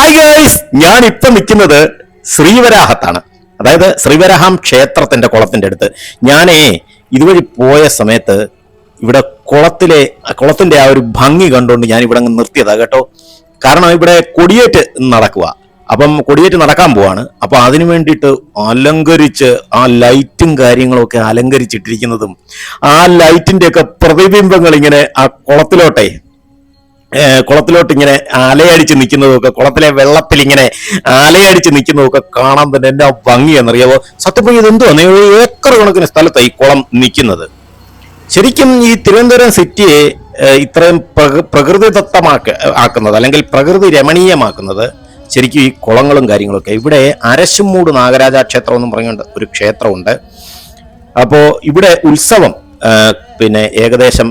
Hi guys, ഞാൻ ഇപ്പൊ നിൽക്കുന്നത് ശ്രീവരാഹത്താണ്. അതായത് ശ്രീവരാഹം ക്ഷേത്രത്തിന്റെ കുളത്തിന്റെ അടുത്ത്. ഞാനേ ഇതുവഴി പോയ സമയത്ത് ഇവിടെ കുളത്തിന്റെ ആ ഒരു ഭംഗി കണ്ടുകൊണ്ട് ഞാൻ ഇവിടെ അങ്ങ് നിർത്തിയതാ കേട്ടോ. കാരണം ഇവിടെ കൊടിയേറ്റ് നടക്കുക. അപ്പം കൊടിയേറ്റ് നടക്കാൻ പോവാണ്. അപ്പൊ അതിനു വേണ്ടിയിട്ട് അലങ്കരിച്ച് ആ ലൈറ്റും കാര്യങ്ങളും ഒക്കെ അലങ്കരിച്ചിട്ടിരിക്കുന്നതും ആ ലൈറ്റിന്റെ ഒക്കെ പ്രതിബിംബങ്ങൾ ഇങ്ങനെ ആ കുളത്തിലോട്ട് ഇങ്ങനെ അലയടിച്ച് നിൽക്കുന്നതൊക്കെ, കുളത്തിലെ വെള്ളത്തിൽ ഇങ്ങനെ അലയടിച്ച് നിൽക്കുന്നതൊക്കെ കാണാൻ തന്നെ എന്നാ ഭംഗിയെന്നറിയാവോ. സത്യം പറഞ്ഞാൽ ഇതെന്തുവാ, ഏക്കർ കണക്കിന് സ്ഥലത്താണ് ഈ കുളം നിൽക്കുന്നത്. ശരിക്കും ഈ തിരുവനന്തപുരം സിറ്റിയെ ഇത്രയും ആക്കുന്നത് അല്ലെങ്കിൽ പ്രകൃതി രമണീയമാക്കുന്നത് ശരിക്കും ഈ കുളങ്ങളും കാര്യങ്ങളൊക്കെ. ഇവിടെ അരശുമൂട് നാഗരാജ ക്ഷേത്രം എന്നും പറഞ്ഞുകൊണ്ട് ഒരു ക്ഷേത്രമുണ്ട്. അപ്പോൾ ഇവിടെ ഉത്സവം പിന്നെ ഏകദേശം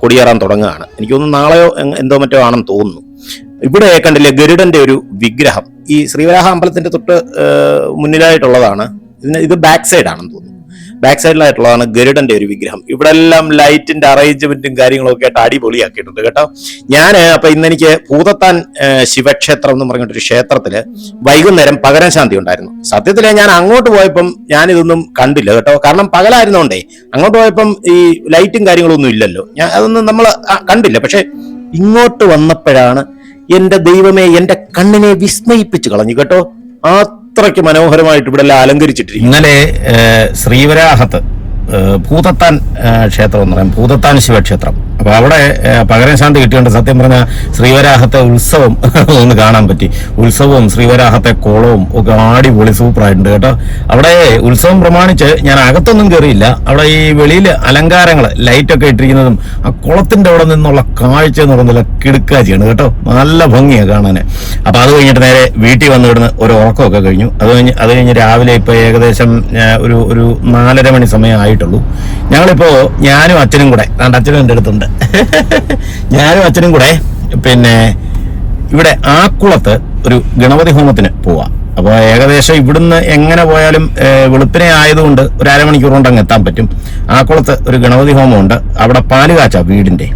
കൊടിയേറാൻ തുടങ്ങുകയാണ്. എനിക്ക് തോന്നുന്നു നാളെയോ എന്തോ മറ്റോ ആണെന്ന് തോന്നുന്നു. ഇവിടെ കണ്ടില്ലേ ഗരുഡന്റെ ഒരു വിഗ്രഹം ഈ ശ്രീവരാഹ അമ്പലത്തിന്റെ തൊട്ട് മുന്നിലായിട്ടുള്ളതാണ്. ഇത് ബാക്ക് സൈഡ് ആണെന്ന് തോന്നുന്നു. ബാക്ക് സൈഡിലായിട്ടുള്ളതാണ് ഗരുഡന്റെ ഒരു വിഗ്രഹം. ഇവിടെ എല്ലാം ലൈറ്റിന്റെ അറേഞ്ച്മെന്റും കാര്യങ്ങളൊക്കെ ആയിട്ട് അടിപൊളിയാക്കിയിട്ടുണ്ട് കേട്ടോ. അപ്പൊ ഇന്നെനിക്ക് ഭൂതത്താൻ ശിവക്ഷേത്രം എന്ന് പറഞ്ഞിട്ടൊരു ക്ഷേത്രത്തില് വൈകുന്നേരം പകരം ശാന്തി ഉണ്ടായിരുന്നു. സത്യത്തില് ഞാൻ അങ്ങോട്ട് പോയപ്പം ഞാനിതൊന്നും കണ്ടില്ല കേട്ടോ. കാരണം പകലായിരുന്നോണ്ടേ അങ്ങോട്ട് പോയപ്പം ഈ ലൈറ്റും കാര്യങ്ങളൊന്നും ഇല്ലല്ലോ, അതൊന്നും നമ്മൾ കണ്ടില്ല. പക്ഷെ ഇങ്ങോട്ട് വന്നപ്പോഴാണ് എന്റെ ദൈവമേ, എന്റെ കണ്ണിനെ വിസ്മയിപ്പിച്ചു കളഞ്ഞു കേട്ടോ. അത്രയ്ക്ക് മനോഹരമായിട്ട് ഇവിടെ എല്ലാം അലങ്കരിച്ചിട്ടിരിക്കും. ഇന്നലെ ശ്രീവരാഹത്ത് ഭൂതത്താൻ ക്ഷേത്രം എന്ന് പറയും, ഭൂതത്താൻ ശിവക്ഷേത്രം. അപ്പൊ അവിടെ പകരം ശാന്തി കിട്ടിയോണ്ട് സത്യം പറഞ്ഞ ശ്രീവരാഹത്തെ ഉത്സവം ഒന്ന് കാണാൻ പറ്റി. ഉത്സവവും ശ്രീവരാഹത്തെ കോളവും ഒക്കെ അടിപൊളി സൂപ്പറായിട്ടുണ്ട് കേട്ടോ. അവിടെ ഉത്സവം പ്രമാണിച്ച് ഞാൻ അകത്തൊന്നും കയറിയില്ല. അവിടെ ഈ വെളിയിൽ അലങ്കാരങ്ങൾ ലൈറ്റൊക്കെ ഇട്ടിരിക്കുന്നതും ആ കുളത്തിന്റെ അവിടെ നിന്നുള്ള കാഴ്ച എന്ന് പറയുന്നില്ല കിടുക്കാഴ്ചയാണ് കേട്ടോ. നല്ല ഭംഗിയാണ് കാണാൻ. അപ്പൊ അത് കഴിഞ്ഞിട്ട് നേരെ വീട്ടിൽ വന്നു കിടന്ന് ഒരു ഉറക്കമൊക്കെ കഴിഞ്ഞു. അത് കഴിഞ്ഞ് രാവിലെ ഇപ്പൊ ഏകദേശം ഒരു 4:30 മണി സമയമായി ുള്ളൂ. ഞങ്ങളിപ്പോ ഞാനും അച്ഛനും കൂടെ, അച്ഛനും എൻ്റെ അടുത്തുണ്ട്, ഞാനും അച്ഛനും കൂടെ പിന്നെ ഇവിടെ ആക്കുളത്ത് ഒരു ഗണപതി ഹോമത്തിന് പോവാം. അപ്പൊ ഏകദേശം ഇവിടുന്ന് എങ്ങനെ പോയാലും വെളുപ്പിനെ ആയതുകൊണ്ട് ഒരു അരമണിക്കൂർ കൊണ്ട് അങ്ങ് എത്താൻ പറ്റും. ആക്കുളത്ത് ഒരു ഗണപതി ഹോമമുണ്ട്. അവിടെ പാല് കാച്ചാ വീടിന്റെ.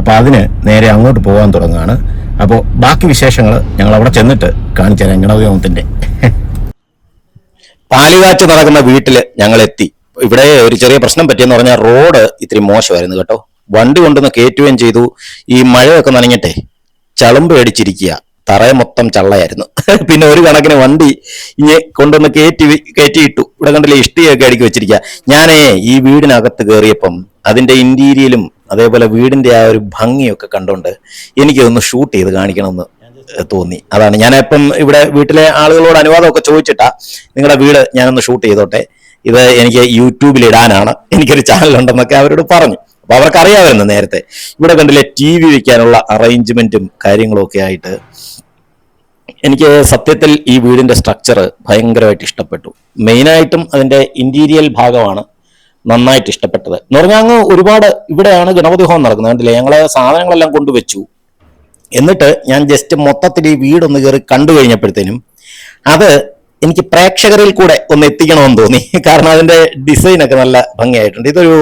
അപ്പൊ അതിന് നേരെ അങ്ങോട്ട് പോകാൻ തുടങ്ങുകയാണ്. അപ്പോൾ ബാക്കി വിശേഷങ്ങൾ ഞങ്ങൾ അവിടെ ചെന്നിട്ട് കാണിച്ചു തരാം. ഗണപതി ഹോമത്തിന്റെ പാലുകാച്ച് നടക്കുന്ന വീട്ടില് ഞങ്ങൾ എത്തി. ഇവിടെ ഒരു ചെറിയ പ്രശ്നം പറ്റിയെന്ന് പറഞ്ഞാൽ റോഡ് ഇത്തിരി മോശമായിരുന്നു കേട്ടോ. വണ്ടി കൊണ്ടുവന്ന് കയറ്റുകയും ചെയ്തു. ഈ മഴയൊക്കെ നനഞ്ഞിട്ടെ ചളുമ്പ് അടിച്ചിരിക്കുക, തറയെ മൊത്തം ചള്ളയായിരുന്നു. പിന്നെ ഒരു കണക്കിന് വണ്ടി ഇങ്ങനെ കൊണ്ടുവന്ന് കയറ്റിയിട്ടു. ഇവിടെ കണ്ടില്ലേ ഇഷ്ടിയൊക്കെ അടുക്കി വെച്ചിരിക്കുക. ഞാനേ ഈ വീടിനകത്ത് കയറിയപ്പം അതിന്റെ ഇന്റീരിയലും അതേപോലെ വീടിന്റെ ആ ഒരു ഭംഗിയൊക്കെ കണ്ടുകൊണ്ട് എനിക്കൊന്ന് ഷൂട്ട് ചെയ്ത് കാണിക്കണമെന്ന് തോന്നി. അതാണ് ഞാനിപ്പം ഇവിടെ വീട്ടിലെ ആളുകളോട് അനുവാദമൊക്കെ ചോദിച്ചിട്ടാ നിങ്ങളുടെ വീട് ഞാനൊന്ന് ഷൂട്ട് ചെയ്തോട്ടെ, ഇത് എനിക്ക് യൂട്യൂബിൽ ഇടാനാണ്, എനിക്കൊരു ചാനലുണ്ടെന്നൊക്കെ അവരോട് പറഞ്ഞു. അപ്പൊ അവർക്ക് അറിയാമായിരുന്നു നേരത്തെ. ഇവിടെ കണ്ടില്ലേ TV വെക്കാനുള്ള അറേഞ്ച്മെന്റും കാര്യങ്ങളും ഒക്കെ ആയിട്ട് എനിക്ക് സത്യത്തിൽ ഈ വീടിന്റെ സ്ട്രക്ചർ ഭയങ്കരമായിട്ട് ഇഷ്ടപ്പെട്ടു. മെയിനായിട്ടും അതിന്റെ ഇന്റീരിയൽ ഭാഗമാണ് നന്നായിട്ട് ഇഷ്ടപ്പെട്ടത്. എന്ന് പറഞ്ഞാൽ അങ്ങ് ഒരുപാട് ഇവിടെയാണ് ഗണപതി ഹോമം നടക്കുന്നത്. കണ്ടില്ലേ, ഞങ്ങള് സാധനങ്ങളെല്ലാം കൊണ്ടുവച്ചു. എന്നിട്ട് ഞാൻ ജസ്റ്റ് മൊത്തത്തിൽ ഈ വീടൊന്ന് കയറി കണ്ടു കഴിഞ്ഞപ്പോഴത്തേനും അത് എനിക്ക് പ്രേക്ഷകരിൽ കൂടെ ഒന്ന് എത്തിക്കണമെന്ന് തോന്നി. കാരണം അതിന്റെ ഡിസൈൻ ഒക്കെ നല്ല ഭംഗിയായിട്ടുണ്ട്. ഇതൊരു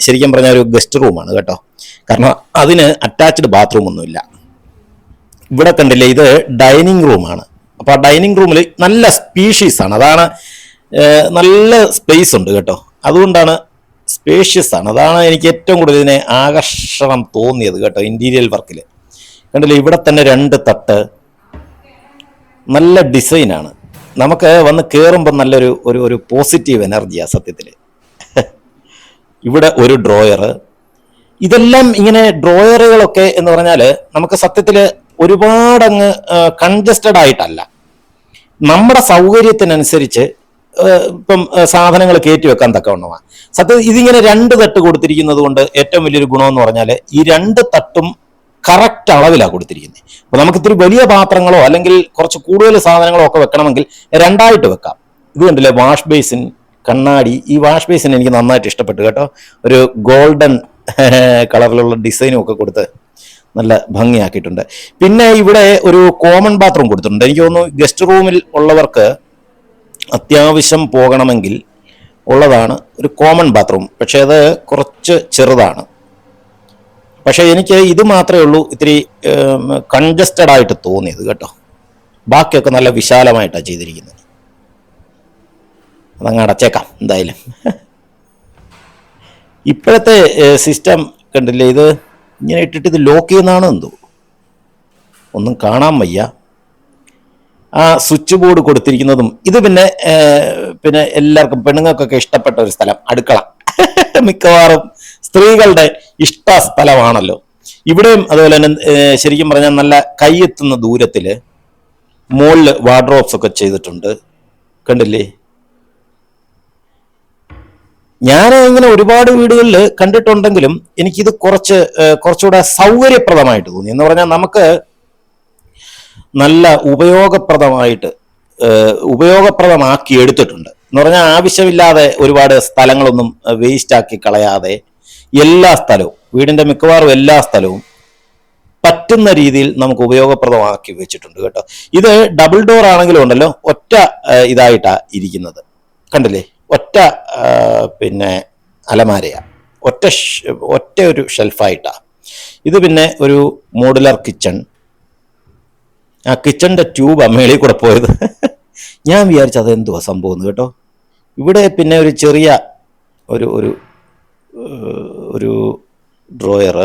ശരിക്കും പറഞ്ഞ ഒരു ഗസ്റ്റ് റൂമാണ് കേട്ടോ. കാരണം അതിന് അറ്റാച്ച്ഡ് ബാത്റൂം ഒന്നുമില്ല. ഇവിടെ കണ്ടില്ലേ, ഇത് ഡൈനിങ് റൂമാണ്. അപ്പൊ ആ ഡൈനിങ് റൂമിൽ നല്ല സ്പീഷ്യസ് ആണ്. അതാണ് നല്ല സ്പേസ് ഉണ്ട് കേട്ടോ. അതുകൊണ്ടാണ് സ്പേഷ്യസ് ആണ്. അതാണ് എനിക്ക് ഏറ്റവും കൂടുതൽ ഇതിനെ ആകർഷണം തോന്നിയത് കേട്ടോ. ഇന്റീരിയൽ വർക്കിൽ കണ്ടില്ലേ, ഇവിടെ തന്നെ 2 തട്ട്, നല്ല ഡിസൈനാണ്. നമുക്ക് വന്ന് കയറുമ്പോൾ നല്ലൊരു ഒരു പോസിറ്റീവ് എനർജിയാണ് സത്യത്തിൽ. ഇവിടെ ഒരു ഡ്രോയർ. ഇതെല്ലാം ഇങ്ങനെ ഡ്രോയറുകളൊക്കെ എന്ന് പറഞ്ഞാൽ നമുക്ക് സത്യത്തിൽ ഒരുപാടങ്ങ് കൺജസ്റ്റഡ് ആയിട്ടല്ല, നമ്മുടെ സൗകര്യത്തിനനുസരിച്ച് ഇപ്പം സാധനങ്ങൾ കയറ്റി വെക്കാൻ തക്കവണ്ണമാണ്. സത്യത്തിൽ ഇതിങ്ങനെ 2 തട്ട് കൊടുത്തിരിക്കുന്നത് കൊണ്ട് ഏറ്റവും വലിയൊരു ഗുണമെന്ന് പറഞ്ഞാൽ ഈ 2 തട്ടും കറക്റ്റ് അളവിലാണ് കൊടുത്തിരിക്കുന്നത്. അപ്പൊ നമുക്ക് ഇത്തിരി വലിയ പാത്രങ്ങളോ അല്ലെങ്കിൽ കുറച്ച് കൂടുതൽ സാധനങ്ങളോ ഒക്കെ വെക്കണമെങ്കിൽ 2ആയിട്ട് വെക്കാം. ഇത് കണ്ടില്ലേ, വാഷ് ബേസിൻ, കണ്ണാടി. ഈ വാഷ് ബേസിൻ എനിക്ക് നന്നായിട്ട് ഇഷ്ടപ്പെട്ടു കേട്ടോ. ഒരു ഗോൾഡൻ കളറിലുള്ള ഡിസൈനും ഒക്കെ കൊടുത്ത് നല്ല ഭംഗിയാക്കിയിട്ടുണ്ട്. പിന്നെ ഇവിടെ ഒരു കോമൺ ബാത്റൂം കൊടുത്തിട്ടുണ്ട്. എനിക്ക് തോന്നുന്നു ഗസ്റ്റ് റൂമിൽ ഉള്ളവർക്ക് അത്യാവശ്യം പോകണമെങ്കിൽ ഉള്ളതാണ് ഒരു കോമൺ ബാത്റൂം. പക്ഷെ അത് കുറച്ച് ചെറുതാണ്. പക്ഷെ എനിക്ക് ഇത് മാത്രമേ ഉള്ളൂ ഇത്തിരി കൺജസ്റ്റഡ് ആയിട്ട് തോന്നിയത് കേട്ടോ. ബാക്കിയൊക്കെ നല്ല വിശാലമായിട്ടാണ് ചെയ്തിരിക്കുന്നത്. അതങ്ങ് അടച്ചേക്കാം എന്തായാലും. ഇപ്പോഴത്തെ സിസ്റ്റം കണ്ടില്ലേ, ഇത് ഇങ്ങനെ ഇട്ടിട്ട് ഇത് ലോക്ക് ചെയ്യുന്നതാണ് എന്തോ, ഒന്നും കാണാൻ വയ്യ. ആ സ്വിച്ച് ബോർഡ് കൊടുത്തിരിക്കുന്നതും ഇത് പിന്നെ എല്ലാവർക്കും പെണ്ണുങ്ങൾക്കൊക്കെ ഇഷ്ടപ്പെട്ട ഒരു സ്ഥലം, അടുക്കള. മിക്കവാറും സ്ത്രീകളുടെ ഇഷ്ട സ്ഥലമാണല്ലോ. ഇവിടെയും അതുപോലെ തന്നെ ശരിക്കും പറഞ്ഞാൽ നല്ല കൈയെത്തുന്ന ദൂരത്തില് മുകളിൽ വാർഡ്രോബ്സ് ഒക്കെ ചെയ്തിട്ടുണ്ട്, കണ്ടില്ലേ. ഞാൻ ഇങ്ങനെ ഒരുപാട് വീടുകളിൽ കണ്ടിട്ടുണ്ടെങ്കിലും എനിക്കിത് കുറച്ചുകൂടെ സൗകര്യപ്രദമായിട്ട് തോന്നി. എന്ന് പറഞ്ഞാൽ നമുക്ക് നല്ല ഉപയോഗപ്രദമാക്കി എടുത്തിട്ടുണ്ട്. എന്ന് പറഞ്ഞാൽ ആവശ്യമില്ലാതെ ഒരുപാട് സ്ഥലങ്ങളൊന്നും വേസ്റ്റ് ആക്കി കളയാതെ എല്ലാ സ്ഥലവും, വീടിന്റെ മിക്കവാറും എല്ലാ സ്ഥലവും പറ്റുന്ന രീതിയിൽ നമുക്ക് ഉപയോഗപ്രദമാക്കി വെച്ചിട്ടുണ്ട് കേട്ടോ. ഇത് ഡബിൾ ഡോർ ആണെങ്കിലും ഉണ്ടല്ലോ, ഒറ്റ ഇതായിട്ടാ ഇരിക്കുന്നത്, കണ്ടില്ലേ. ഒറ്റ അലമാരയാ, ഒറ്റ ഒരു ഷെൽഫായിട്ടാ ഇത്. പിന്നെ ഒരു മോഡുലർ കിച്ചൺ, ആ കിച്ചണിന്റെ ട്യൂബാ മേളിൽ കൂടെ പോയത്. ഞാൻ വിചാരിച്ചു അതെന്തുവാ സംഭവം കേട്ടോ. ഇവിടെ പിന്നെ ഒരു ചെറിയ ഒരു ഡ്രോയർ.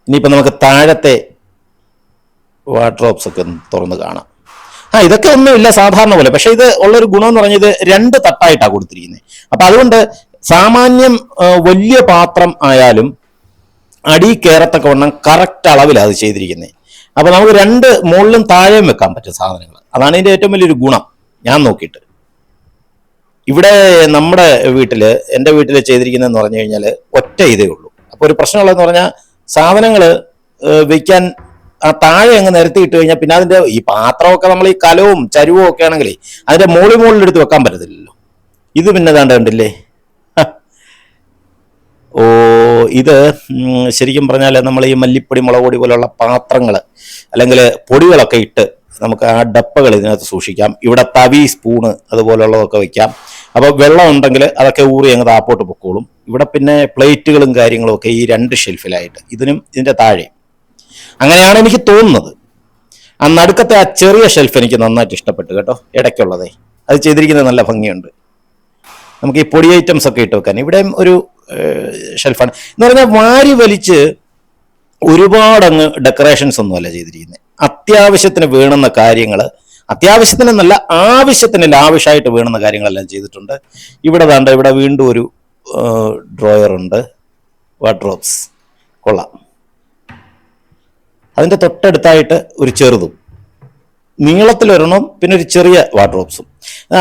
ഇനിയിപ്പോൾ നമുക്ക് താഴത്തെ വാർഡ്രോബ്സ് ഒക്കെ തുറന്ന് കാണാം. ഇതൊക്കെ ഒന്നുമില്ല സാധാരണ പോലെ. പക്ഷെ ഇത് ഉള്ളൊരു ഗുണം എന്ന് പറഞ്ഞത് 2 തട്ടായിട്ടാണ് കൊടുത്തിരിക്കുന്നത്. അപ്പൊ അതുകൊണ്ട് സാമാന്യം വലിയ പാത്രം ആയാലും അടി കയറത്തൊക്കെ വണ്ണം കറക്റ്റ് അളവിലാണ് അത് ചെയ്തിരിക്കുന്നത്. അപ്പൊ നമുക്ക് 2 മുകളിലും താഴെയും വെക്കാൻ പറ്റും സാധനങ്ങൾ. അതാണ് ഇതിന്റെ ഏറ്റവും വലിയൊരു ഗുണം ഞാൻ നോക്കിയിട്ട്. ഇവിടെ നമ്മുടെ എൻ്റെ വീട്ടിൽ ചെയ്തിരിക്കുന്നതെന്ന് പറഞ്ഞു കഴിഞ്ഞാൽ ഒറ്റ ഇതേ ഉള്ളൂ. അപ്പൊ ഒരു പ്രശ്നമുള്ളതെന്ന് പറഞ്ഞാൽ സാധനങ്ങൾ വെക്കാൻ ആ താഴെ അങ്ങ് നിരത്തി ഇട്ട് കഴിഞ്ഞാൽ പിന്നെ അതിന്റെ ഈ പാത്രമൊക്കെ നമ്മൾ ഈ കലവും ചരുവും ഒക്കെ ആണെങ്കിൽ അതിന്റെ മുകളിലെടുത്ത് വെക്കാൻ പറ്റത്തില്ലല്ലോ. ഇത് പിന്നെ കണ്ടില്ലേ. ഇത് ശരിക്കും പറഞ്ഞാൽ നമ്മൾ ഈ മല്ലിപ്പൊടി, മുളക് പൊടി പോലുള്ള പാത്രങ്ങൾ അല്ലെങ്കിൽ പൊടികളൊക്കെ ഇട്ട് നമുക്ക് ആ ഡപ്പകൾ ഇതിനകത്ത് സൂക്ഷിക്കാം. ഇവിടെ തവി, സ്പൂണ് അതുപോലുള്ളതൊക്കെ വെക്കാം. അപ്പോൾ വെള്ളം ഉണ്ടെങ്കിൽ അതൊക്കെ ഊറി അങ്ങ് താപ്പോട്ട് പൊക്കോളും. ഇവിടെ പിന്നെ പ്ലേറ്റുകളും കാര്യങ്ങളും ഒക്കെ ഈ 2 ഷെൽഫിലായിട്ട്, ഇതിനും ഇതിന്റെ താഴെ. അങ്ങനെയാണ് എനിക്ക് തോന്നുന്നത്. ആ നടുക്കത്തെ ആ ചെറിയ ഷെൽഫ് എനിക്ക് നന്നായിട്ട് ഇഷ്ടപ്പെട്ടു കേട്ടോ, ഇടയ്ക്കുള്ളതേ. അത് ചെയ്തിരിക്കുന്നത് നല്ല ഭംഗിയുണ്ട്. നമുക്ക് ഈ പൊടി ഐറ്റംസ് ഒക്കെ ഇട്ട് വെക്കാൻ ഇവിടെയും ഒരു ഷെൽഫാണ്. എന്ന് പറഞ്ഞാൽ വാരി വലിച്ച് ഒരുപാട് അങ്ങ് ഡെക്കറേഷൻസ് ഒന്നുമല്ല ചെയ്തിരിക്കുന്നത്. അത്യാവശ്യത്തിന് വേണ്ടുന്ന കാര്യങ്ങൾ, അത്യാവശ്യത്തിനെന്നല്ല ആവശ്യത്തിന് ലാവിഷായിട്ട് വേണ്ടുന്ന കാര്യങ്ങളെല്ലാം ചെയ്തിട്ടുണ്ട്. ഇവിടെ വീണ്ടും ഒരു ഡ്രോയർ ഉണ്ട്, വാർഡ്രോബ്സ്, കൊള്ളാം. അതിൻ്റെ തൊട്ടടുത്തായിട്ട് ഒരു ചെറുതും, നീളത്തിലൊരെണ്ണം, പിന്നെ ഒരു ചെറിയ വാർഡ്രോബ്സും.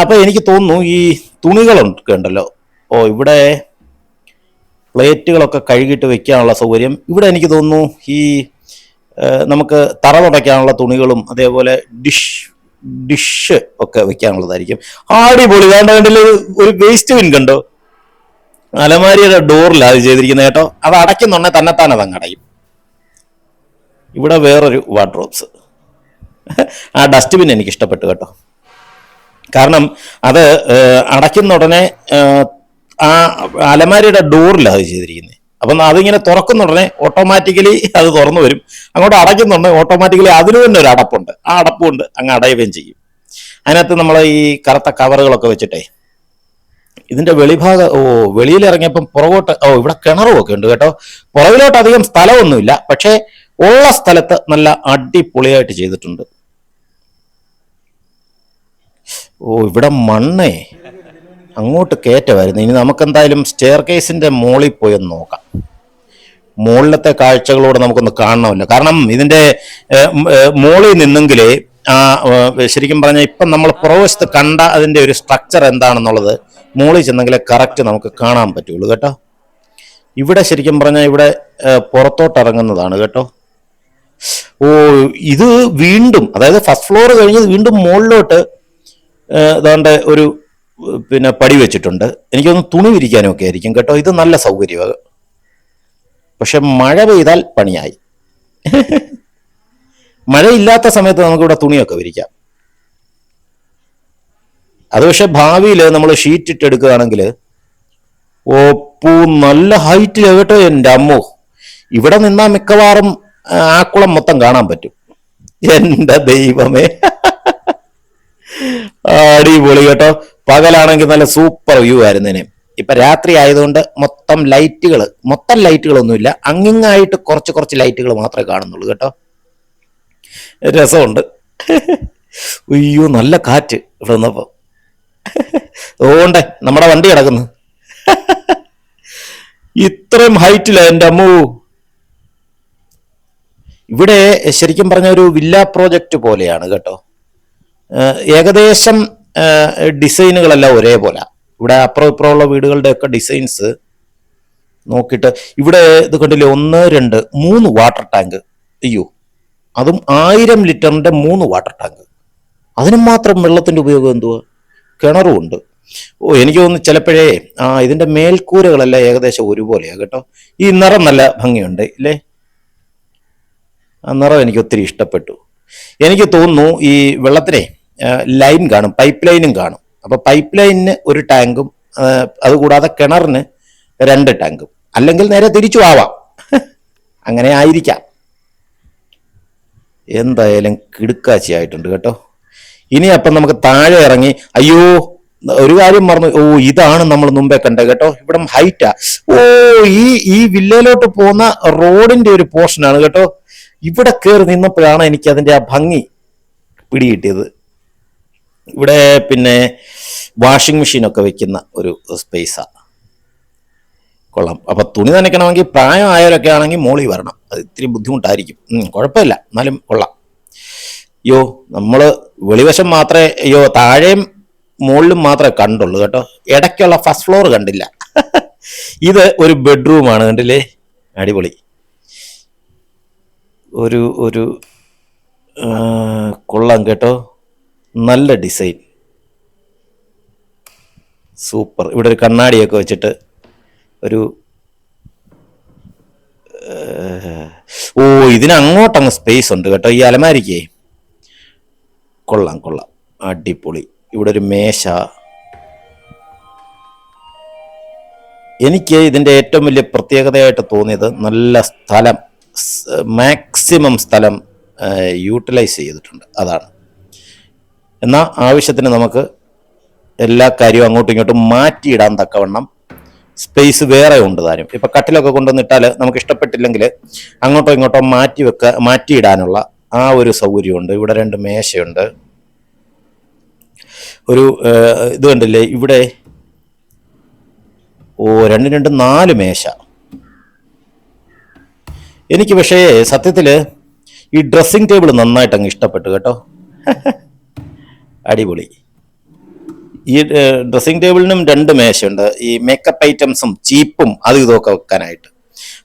അപ്പോൾ എനിക്ക് തോന്നുന്നു ഈ തുണികളൊക്കെ ഉണ്ടല്ലോ, ഇവിടെ പ്ലേറ്റുകളൊക്കെ കഴുകിയിട്ട് വെക്കാനുള്ള സൗകര്യം. ഇവിടെ എനിക്ക് തോന്നുന്നു ഈ നമുക്ക് തറ തുടയ്ക്കാനുള്ള തുണികളും അതേപോലെ ഡിഷ് ഒക്കെ വെക്കാനുള്ളതായിരിക്കും. അടിപൊളി. കണ്ടില്ലേ, ഒരു വേസ്റ്റ് ബിൻ കണ്ടോ, അലമാരിയുടെ ഡോറിലാണ് അത് ചെയ്തിരിക്കുന്നത് കേട്ടോ. അത് അടയ്ക്കുന്നുണ്ടെ തന്നെത്താൻ അതങ്ങ് അടയും. ഇവിടെ വേറൊരു വാർഡ്രോബ്സ്. ആ ഡസ്റ്റ്ബിൻ എനിക്ക് ഇഷ്ടപ്പെട്ടു കേട്ടോ. കാരണം അത് അടയ്ക്കുന്ന ഉടനെ ആ അലമാരിയുടെ ഡോറിലാണ് അത് ചെയ്തിരിക്കുന്നത്. അപ്പം അതിങ്ങനെ തുറക്കുന്ന ഉടനെ ഓട്ടോമാറ്റിക്കലി അത് തുറന്നു വരും. അങ്ങോട്ട് അടയ്ക്കുന്നുണ്ട്, ഓട്ടോമാറ്റിക്കലി അതിന് തന്നെ ഒരു അടപ്പുണ്ട്. ആ അടപ്പുണ്ട് അങ്ങ് അടയുകയും ചെയ്യും. അതിനകത്ത് നമ്മൾ ഈ കറുത്ത കവറുകളൊക്കെ വെച്ചിട്ടേ ഇതിന്റെ വെളിയിലിറങ്ങിയപ്പം പുറകോട്ട് ഇവിടെ കിണറും ഒക്കെ ഉണ്ട് കേട്ടോ. പുറകിലോട്ട് അധികം സ്ഥലമൊന്നുമില്ല, പക്ഷേ ഉള്ള സ്ഥലത്ത് നല്ല അടിപൊളിയായിട്ട് ചെയ്തിട്ടുണ്ട്. ഇവിടെ മണ്ണേ അങ്ങോട്ട് കയറ്റമായിരുന്നു. ഇനി നമുക്കെന്തായാലും സ്റ്റെയർ കേസിന്റെ മുകളിൽ പോയി ഒന്ന് നോക്കാം. മുകളിലത്തെ കാഴ്ചകളോട് നമുക്കൊന്ന് കാണണമല്ലോ. കാരണം ഇതിന്റെ മുകളിൽ നിന്നെങ്കിലേ ശരിക്കും പറഞ്ഞാൽ ഇപ്പം നമ്മൾ പുറവശത്ത് കണ്ട അതിന്റെ ഒരു സ്ട്രക്ചർ എന്താണെന്നുള്ളത് മുകളിൽ ചെന്നെങ്കിലേ കറക്റ്റ് നമുക്ക് കാണാൻ പറ്റുള്ളൂ കേട്ടോ. ഇവിടെ ശരിക്കും പറഞ്ഞാൽ ഇവിടെ പുറത്തോട്ട് ഇറങ്ങുന്നതാണ് കേട്ടോ. ഇത് വീണ്ടും, അതായത് ഫസ്റ്റ് ഫ്ലോർ കഴിഞ്ഞ് വീണ്ടും മുകളിലോട്ട് ഏതാണ്ട് ഒരു പടി വെച്ചിട്ടുണ്ട്. എനിക്കൊന്ന് തുണി വിരിക്കാനും ഒക്കെ ആയിരിക്കും കേട്ടോ. ഇത് നല്ല സൗകര്യമാണ്. പക്ഷെ മഴ പെയ്താൽ പണിയായി. മഴയില്ലാത്ത സമയത്ത് നമുക്കിവിടെ തുണിയൊക്കെ വിരിക്കാം. അത് പക്ഷെ ഭാവിയിൽ നമ്മൾ ഷീറ്റ് ഇട്ടെടുക്കുകയാണെങ്കിൽ നല്ല ഹൈറ്റിലാണ് കേട്ടോ. എൻ്റെ അമ്മോ, ഇവിടെ നിന്നാ മിക്കവാറും ആ കുളം മൊത്തം കാണാൻ പറ്റും. എന്റെ ദൈവമേ, അടിപൊളി കേട്ടോ. പകലാണെങ്കിൽ നല്ല സൂപ്പർ വ്യൂ ആയിരുന്നേനെ. ഇപ്പൊ രാത്രി ആയതുകൊണ്ട് മൊത്തം ലൈറ്റുകളൊന്നുമില്ല, അങ്ങിങ്ങായിട്ട് കുറച്ച് കുറച്ച് ലൈറ്റുകൾ മാത്രമേ കാണുന്നുള്ളൂ കേട്ടോ. രസമുണ്ട്. അയ്യോ, നല്ല കാറ്റ് ഇവിടെ നിന്നപ്പോ. അതുകൊണ്ടേ നമ്മുടെ വണ്ടി കിടക്കുന്നു. ഇത്രയും ഹൈറ്റില്ല എൻ്റെ അമ്മൂ. ഇവിടെ ശരിക്കും പറഞ്ഞ ഒരു വില്ല പ്രോജക്റ്റ് പോലെയാണ് കേട്ടോ. ഏകദേശം ഡിസൈനുകളെല്ലാം ഒരേപോലെ. ഇവിടെ അപ്പുറം ഇപ്പുറമുള്ള വീടുകളുടെ ഒക്കെ ഡിസൈൻസ് നോക്കിയിട്ട് ഇവിടെ ഇത് കണ്ടില്ലേ, 1, 2, 3 വാട്ടർ ടാങ്ക്. അയ്യോ, അതും 1000 ലിറ്ററിന്റെ 3 വാട്ടർ ടാങ്ക്. അതിനും മാത്രം വെള്ളത്തിന്റെ ഉപയോഗം എന്തുവാ? കിണറും ഉണ്ട്. എനിക്ക് തോന്നുന്നു ചിലപ്പോഴേ ഇതിന്റെ മേൽക്കൂരകളെല്ലാം ഏകദേശം ഒരുപോലെയാ കേട്ടോ. ഈ നിറം നല്ല ഭംഗിയുണ്ട് ഇല്ലേ? ആ നിറം എനിക്ക് ഒത്തിരി ഇഷ്ടപ്പെട്ടു. എനിക്ക് തോന്നുന്നു ഈ വെള്ളത്തിനെ ലൈൻ കാണും, പൈപ്പ് ലൈനും കാണും. അപ്പൊ പൈപ്പ് ലൈനിന് ഒരു ടാങ്കും അതുകൂടാതെ കിണറിന് 2 ടാങ്കും, അല്ലെങ്കിൽ നേരെ തിരിച്ചു ആവാം. അങ്ങനെ ആയിരിക്കാം. എന്തായാലും കിടുക്കാച്ചിയായിട്ടുണ്ട് കേട്ടോ. ഇനി അപ്പം നമുക്ക് താഴെ ഇറങ്ങി. അയ്യോ, ഒരു കാര്യം മറന്നു. ഇതാണ് നമ്മൾ മുമ്പേ കണ്ടത് കേട്ടോ. ഇവിടെ ഹൈറ്റാ. ഈ വില്ലയിലോട്ട് പോകുന്ന റോഡിന്റെ ഒരു പോർഷനാണ് കേട്ടോ. ഇവിടെ കയറി നിന്നപ്പോഴാണ് എനിക്ക് അതിന്റെ ആ ഭംഗി പിടികിട്ടിയത്. ഇവിടെ പിന്നെ വാഷിംഗ് മെഷീനൊക്കെ വെക്കുന്ന ഒരു സ്പേസാ. കൊള്ളാം. അപ്പൊ തുണി നനയ്ക്കണമെങ്കിൽ പ്രായമായവരൊക്കെ ആണെങ്കിൽ മോളിൽ വരണം. അത് ഇത്തിരി ബുദ്ധിമുട്ടായിരിക്കും. കുഴപ്പമില്ല, എന്നാലും കൊള്ളാം. അയ്യോ, നമ്മള് വെളിവശം മാത്രമേ താഴെയും മുകളിലും മാത്രമേ കണ്ടുള്ളൂ കേട്ടോ. ഇടയ്ക്കുള്ള ഫസ്റ്റ് ഫ്ലോർ കണ്ടില്ല. ഇത് ഒരു ബെഡ്റൂമാണ്, കണ്ടില്ലേ? അടിപൊളി. ഒരു കൊള്ളാം കേട്ടോ. നല്ല ഡിസൈൻ, സൂപ്പർ. ഇവിടെ ഒരു കണ്ണാടിയൊക്കെ വെച്ചിട്ട് ഇതിന് അങ്ങോട്ടങ്ങ് സ്പേസ് ഉണ്ട് കേട്ടോ, ഈ അലമാരിക്കേ. കൊള്ളാം, അടിപൊളി. ഇവിടെ ഒരു മേശ. എനിക്ക് ഇതിൻ്റെ ഏറ്റവും വലിയ പ്രത്യേകതയായിട്ട് തോന്നിയത് നല്ല സ്ഥലം, മാക്സിമം സ്ഥലം യൂട്ടിലൈസ് ചെയ്തിട്ടുണ്ട്. അതാണ്. എന്നാൽ ആവശ്യത്തിന് നമുക്ക് എല്ലാ കാര്യവും അങ്ങോട്ടും ഇങ്ങോട്ടും മാറ്റിയിടാൻ തക്കവണ്ണം സ്പേസ് വേറെ ഉണ്ട് താനും. ഇപ്പൊ കട്ടിലൊക്കെ കൊണ്ടുവന്നിട്ടാൽ നമുക്ക് ഇഷ്ടപ്പെട്ടില്ലെങ്കിൽ അങ്ങോട്ടോ ഇങ്ങോട്ടോ മാറ്റിയിടാനുള്ള ആ ഒരു സൗകര്യമുണ്ട്. ഇവിടെ 2 മേശയുണ്ട്. ഒരു ഇത് കണ്ടില്ലേ ഇവിടെ? 2, 4 മേശ. എനിക്ക് പക്ഷേ സത്യത്തില് ഈ ഡ്രസ്സിംഗ് ടേബിൾ നന്നായിട്ട് അങ്ങ് ഇഷ്ടപ്പെട്ടു കേട്ടോ. അടിപൊളി. ഈ ഡ്രസ്സിംഗ് ടേബിളിനും 2 മേശയുണ്ട്. ഈ മേക്കപ്പ് ഐറ്റംസും ചീപ്പും അതും ഇതൊക്കെ വെക്കാനായിട്ട്.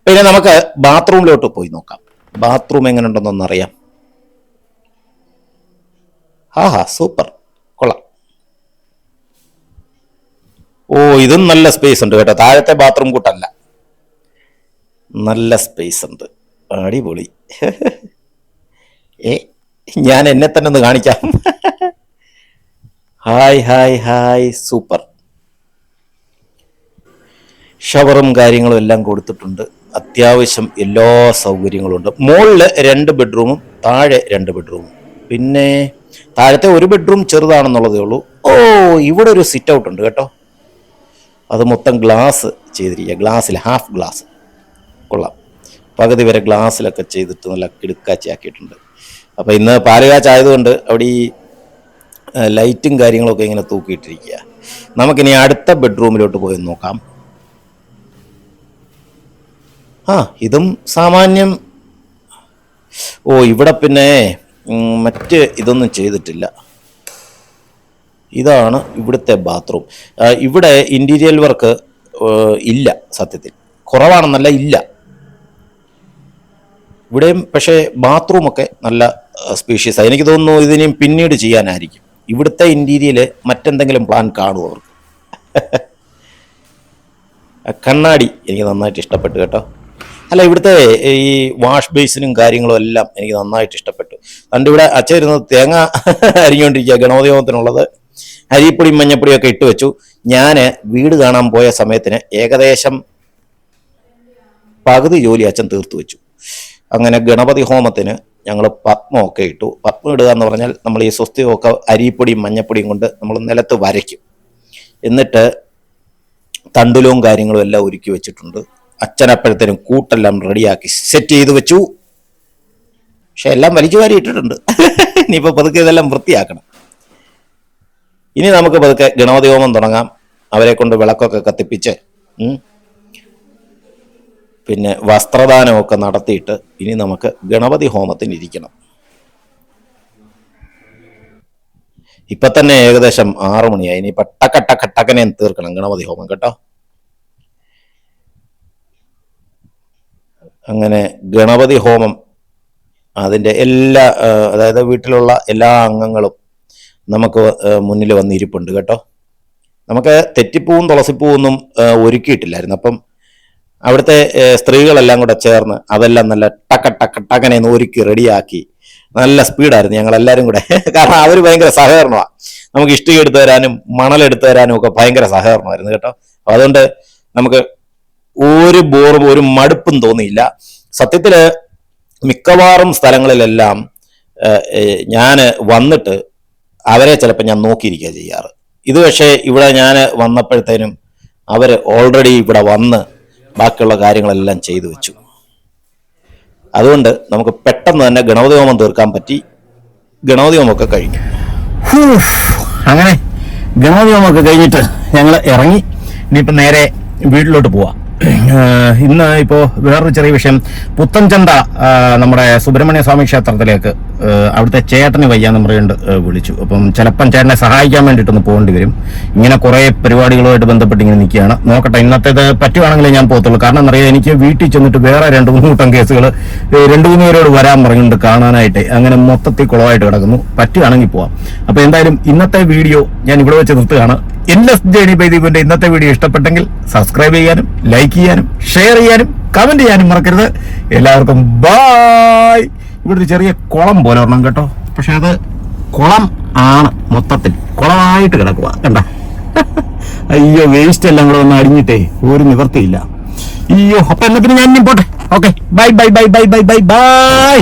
പിന്നെ നമുക്ക് ബാത്റൂമിലോട്ട് പോയി നോക്കാം. ബാത്റൂം എങ്ങനെ ഉണ്ടെന്നൊന്ന് അറിയാം. സൂപ്പർ, കൊള്ളാം. ഇതും നല്ല സ്പേസ് ഉണ്ട് കേട്ടോ. താഴത്തെ ബാത്റൂം കൂട്ടല്ല, നല്ല സ്പേസ് ഉണ്ട്. അടിപൊളി. ഞാൻ എന്നെ തന്നെ ഒന്ന് കാണിക്കാം. Hi, super. ഷവറും കാര്യങ്ങളും എല്ലാം കൊടുത്തിട്ടുണ്ട്. അത്യാവശ്യം എല്ലാ സൗകര്യങ്ങളും ഉണ്ട്. മുകളില് 2 ബെഡ്റൂമും താഴെ 2 ബെഡ്റൂമും. പിന്നെ താഴത്തെ ഒരു ബെഡ്റൂം ചെറുതാണെന്നുള്ളതേ ഉള്ളൂ. ഇവിടെ ഒരു സിറ്റ് ഔട്ട് ഉണ്ട് കേട്ടോ. അത് മൊത്തം ഗ്ലാസ് ചെയ്തിരിക്കുക. ഗ്ലാസ്സിൽ ഹാഫ് ഗ്ലാസ്. കൊള്ളാം. പകുതി വരെ ഗ്ലാസ്സിലൊക്കെ ചെയ്തിട്ട് നല്ല കിടുക്കാച്ചിയാക്കിയിട്ടുണ്ട്. അപ്പം ഇന്ന് പാലുകാച്ചായതുകൊണ്ട് അവിടെ ഈ ലൈറ്റും കാര്യങ്ങളൊക്കെ ഇങ്ങനെ തൂക്കിയിട്ടിരിക്കുക. നമുക്കിനി അടുത്ത ബെഡ്റൂമിലോട്ട് പോയി നോക്കാം. ഇതും സാമാന്യം. ഇവിടെ പിന്നെ മറ്റ് ഇതൊന്നും ചെയ്തിട്ടില്ല. ഇതാണ് ഇവിടുത്തെ ബാത്റൂം. ഇവിടെ ഇന്റീരിയൽ വർക്ക് ഇല്ല, സത്യത്തിൽ കുറവാണെന്നല്ല, ഇല്ല. ഇവിടെയും പക്ഷേ ബാത്റൂമൊക്കെ നല്ല സ്പീഷ്യസാണ്. എനിക്ക് തോന്നുന്നു ഇതിനെയും പിന്നീട് ചെയ്യാനായിരിക്കും. ഇവിടുത്തെ ഇന്റീരിയൽ മറ്റെന്തെങ്കിലും പ്ലാൻ കാണുമോ അവർക്ക്? കണ്ണാടി എനിക്ക് നന്നായിട്ട് ഇഷ്ടപ്പെട്ടു കേട്ടോ. അല്ല, ഇവിടുത്തെ ഈ വാഷ് ബേസിനും കാര്യങ്ങളും എല്ലാം എനിക്ക് നന്നായിട്ട് ഇഷ്ടപ്പെട്ടു. അതുകൊണ്ട് ഇവിടെ അച്ഛൻ ഇരുന്നത് തേങ്ങ അരിഞ്ഞുകൊണ്ടിരിക്കുക, ഗണപതിഹോമത്തിനുള്ളത്. അരിപ്പൊടിയും മഞ്ഞപ്പൊടിയും ഒക്കെ ഇട്ട് വെച്ചു. ഞാൻ വീട് കാണാൻ പോയ സമയത്തിന് ഏകദേശം പകുതി ജോലി അച്ഛൻ തീർത്തു വെച്ചു. അങ്ങനെ ഗണപതി ഹോമത്തിന് ഞങ്ങൾ പത്മമൊക്കെ ഇട്ടു. പത്മം ഇടുക എന്ന് പറഞ്ഞാൽ നമ്മൾ ഈ സ്വസ്തികമൊക്കെ അരിപ്പൊടിയും മഞ്ഞപ്പൊടിയും കൊണ്ട് നമ്മൾ നിലത്ത് വരയ്ക്കും. എന്നിട്ട് തണ്ടുലവും കാര്യങ്ങളും എല്ലാം ഒരുക്കി വെച്ചിട്ടുണ്ട്. അച്ഛനപ്പോഴത്തേനും കൂട്ടെല്ലാം റെഡിയാക്കി സെറ്റ് ചെയ്ത് വെച്ചു. പക്ഷെ എല്ലാം വലിച്ചു വാരി ഇട്ടിട്ടുണ്ട്. ഇനിയിപ്പോൾ പതുക്കെ ഇതെല്ലാം വൃത്തിയാക്കണം. ഇനി നമുക്ക് പതുക്കെ ഗണപതി ഹോമം തുടങ്ങാം. അവരെ കൊണ്ട് വിളക്കൊക്കെ കത്തിപ്പിച്ച് പിന്നെ വസ്ത്രദാനമൊക്കെ നടത്തിയിട്ട് ഇനി നമുക്ക് ഗണപതി ഹോമത്തിന് ഇരിക്കണം. ഇപ്പൊ തന്നെ ഏകദേശം 6 മണിയായി. ഇനി ടക്കനെ തീർക്കണം ഗണപതി ഹോമം കേട്ടോ. അങ്ങനെ ഗണപതി ഹോമം അതിൻ്റെ എല്ലാ അതായത് വീട്ടിലുള്ള എല്ലാ അംഗങ്ങളും നമുക്ക് മുന്നിൽ വന്നിരിപ്പുണ്ട് കേട്ടോ. നമുക്ക് തെറ്റിപ്പൂവും തുളസിപ്പൂവൊന്നും ഒരുക്കിയിട്ടില്ലായിരുന്നു. അപ്പം അവിടുത്തെ സ്ത്രീകളെല്ലാം കൂടെ ചേർന്ന് അതെല്ലാം നല്ല ടക്കനെ ഒരുക്കി റെഡിയാക്കി. നല്ല സ്പീഡായിരുന്നു ഞങ്ങളെല്ലാവരും കൂടെ. കാരണം അവർ ഭയങ്കര സഹകരണമാണ്. നമുക്ക് ഇഷ്ടിക എടുത്തു തരാനും മണലെടുത്തു തരാനും ഒക്കെ ഭയങ്കര സഹകരണമായിരുന്നു കേട്ടോ. അതുകൊണ്ട് നമുക്ക് ഒരു ബോറും ഒരു മടുപ്പും തോന്നിയില്ല. സത്യത്തില് മിക്കവാറും സ്ഥലങ്ങളിലെല്ലാം ഞാൻ വന്നിട്ട് അവരെ ചിലപ്പോൾ ഞാൻ നോക്കിയിരിക്കുക ചെയ്യാറ്. ഇത് പക്ഷേ ഇവിടെ ഞാൻ വന്നപ്പോഴത്തേനും അവർ ഓൾറെഡി ഇവിടെ വന്ന് ബാക്കിയുള്ള കാര്യങ്ങളെല്ലാം ചെയ്തു വെച്ചു. അതുകൊണ്ട് നമുക്ക് പെട്ടെന്ന് തന്നെ ഗണപതി ഹോമം തീർക്കാൻ പറ്റി. ഗണപതി ഹോമമൊക്കെ കഴിഞ്ഞു. അങ്ങനെ ഗണപതി ഹോമമൊക്കെ കഴിഞ്ഞിട്ട് ഞങ്ങൾ ഇറങ്ങി. ഇനിയിപ്പോൾ നേരെ വീട്ടിലോട്ട് പോവാം. ഇന്ന് ഇപ്പോൾ വേറൊരു ചെറിയ വിഷയം. പുത്തൻചന്ത നമ്മുടെ സുബ്രഹ്മണ്യ സ്വാമി ക്ഷേത്രത്തിലേക്ക് അവിടുത്തെ ചേട്ടന് വയ്യാന്ന് പറയുന്നുണ്ട് വിളിച്ചു. അപ്പം ചിലപ്പം ചേട്ടനെ സഹായിക്കാൻ വേണ്ടിയിട്ടൊന്ന് പോകേണ്ടി വരും. ഇങ്ങനെ കുറേ പരിപാടികളുമായിട്ട് ബന്ധപ്പെട്ട് ഇങ്ങനെ നിൽക്കുകയാണ്. നോക്കട്ടെ, ഇന്നത്തേത് പറ്റുവാണെങ്കിലേ ഞാൻ പോകത്തുള്ളൂ. കാരണം എന്നറിയാം, എനിക്ക് വീട്ടിൽ ചെന്നിട്ട് വേറെ 2-3 കൂട്ടം കേസുകൾ 2-3 പേരോട് വരാൻ പറഞ്ഞിട്ടുണ്ട് കാണാനായിട്ട്. അങ്ങനെ മൊത്തത്തിൽ കുളമായിട്ട് കിടക്കുന്നു. പറ്റുകയാണെങ്കിൽ പോവാം. അപ്പോൾ എന്തായാലും ഇന്നത്തെ വീഡിയോ ഞാൻ ഇവിടെ വെച്ച് നിർത്തുകയാണ്. LS ജേണി ബൈ ദീപുവിന്റെ ഇന്നത്തെ വീഡിയോ ഇഷ്ടപ്പെട്ടെങ്കിൽ സബ്സ്ക്രൈബ് ചെയ്യാനും ലൈക്ക് ചെയ്യാനും ഷെയർ ചെയ്യാനും കമന്റ് ചെയ്യാനും മറക്കരുത്. എല്ലാവർക്കും ബായ്. ഇവിടെ ഒരു ചെറിയ കുളം പോലെ ഒരെണ്ണം കേട്ടോ. പക്ഷെ അത് കുളം ആണ്, മൊത്തത്തിൽ കുളമായിട്ട് കിടക്കുക കണ്ട. അയ്യോ, വേസ്റ്റ് എല്ലാം കൂടെ ഒന്ന് അടിഞ്ഞിട്ടേ ഒരു നിവർത്തിയില്ല. അയ്യോ, അപ്പൊ എന്നാ പിന്നെ ഞാൻ പോട്ടെ. Okay, bye bye bye bye bye bye bye.